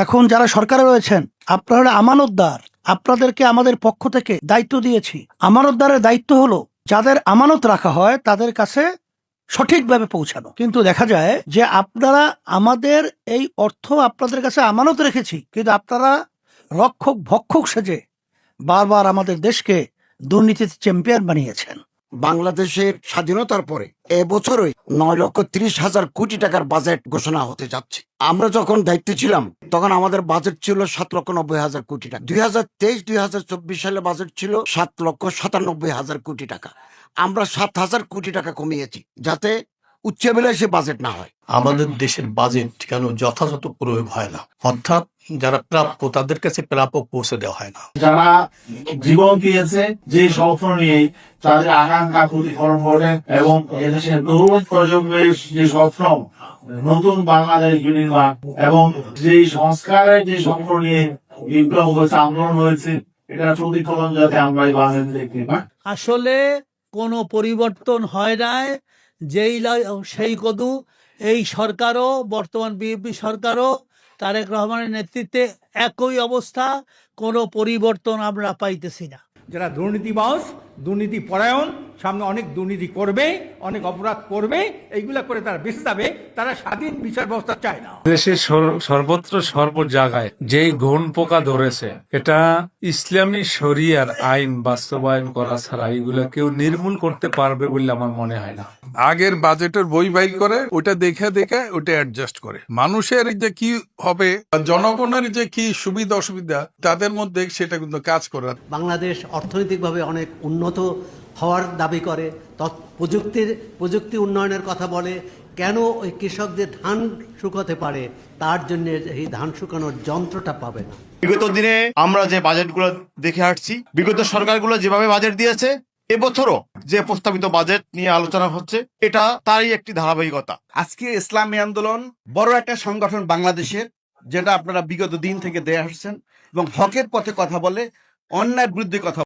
এখন যারা সরকারে রয়েছেন, আপনারা আমানতদার, আপনাদেরকে আমাদের পক্ষ থেকে দায়িত্ব দিয়েছি। আমানতদারের দায়িত্ব হলো যাদের আমানত রাখা হয় তাদের কাছে সঠিকভাবে পৌঁছানো। কিন্তু দেখা যায় যে আপনারা আমাদের এই অর্থ আপনাদের কাছে আমানত রেখেছি, কিন্তু আপনারা রক্ষক ভক্ষক সেজে বারবার আমাদের দেশকে দুর্নীতির চ্যাম্পিয়ন বানিয়েছেন। বাংলাদেশের স্বাধীনতার পরে এবছরই 9,30,000 কোটি টাকার বাজেট ঘোষণা হতে যাচ্ছে। আমরা যখন দায়িত্বে ছিলাম তখন আমাদের বাজেট ছিল 7,90,000 কোটি টাকা। 2023-2024 সালে বাজেট ছিল 7,97,000 কোটি টাকা। আমরা 7,000 কোটি টাকা কমিয়েছি যাতে উচ্চাভিলাষী বাজেট না হয়। আমাদের দেশের বাজেট কেন যথাযথ প্রয়োগ হয় না, অর্থাৎ যারা প্রাপ্য তাদের কাছে প্রাপ্য পৌঁছে দেওয়া হয় না। যারা জীবন দিয়েছে যে স্বপ্ন নিয়ে তাদের আকাঙ্ক্ষা প্রতিফলন ঘটে এবং এদেশের তরুণ প্রজন্মের যে স্বপ্ন নতুন বাংলাদেশ বিনির্মাণ এবং যে সংস্কারের যে স্বপ্ন নিয়ে বিপ্লব হয়েছে, আন্দোলন হয়েছে, এটা প্রতিফলন যাতে আমরা এই বাংলাদেশে দেখতে পাই। আসলে কোনো পরিবর্তন হয় নাই, সেই কদু এই সরকারও, বর্তমান বিএনপি সরকারও তারেক রহমানের নেতৃত্বে একই অবস্থা, কোনো পরিবর্তন আমরা পাইতেছি না। যারা দুর্নীতিবাজ, দুর্নীতি পরায়ণ, সামনে অনেক দুর্নীতি করবে, অনেক অপরাধ করবে, এইগুলা করে তারা বেঁচে যাবে, তারা স্বাধীন বিচার ব্যবস্থা চায় না। দেশের সর্বত্র সর্ব জায়গায় যে ঘুণ পোকা ধরেছে, এটা ইসলামী শরিয়ার আইন বাস্তবায়ন করা ছাড়া এগুলো কেউ নির্মূল করতে পারবে বলে আমার মনে হয় না। আগের বাজেটের বই বাইর করে ওটা দেখে দেখে ওটা অ্যাডজাস্ট করে মানুষের যে কি হবে, জনগণের যে কি সুবিধা অসুবিধা তাদের মধ্যে সেটা কিন্তু কাজ করে। বাংলাদেশ অর্থনৈতিকভাবে অনেক উন্নত হওয়ার দাবি করে, প্রযুক্তি উন্নয়নের কথা বলে, কেন ওই কৃষকদের ধান শুকাতে পারে তার জন্য এই ধান শুকানোর যন্ত্রটা পাবে না। বিগত দিনে আমরা যে বাজেটগুলো দেখে আসছি, বিগত সরকারগুলো যেভাবে বাজেট দিয়েছে, এবছরও যে প্রস্তাবিত বাজেট নিয়ে আলোচনা হচ্ছে, এটা তারই একটি ধারাবাহিকতা। আজকে ইসলামী আন্দোলন বড় একটা সংগঠন বাংলাদেশের, যেটা আপনারা বিগত দিন থেকে দেখে আসছেন এবং হকের পথে কথা বলে, অন্যায়ের বিরুদ্ধে কথা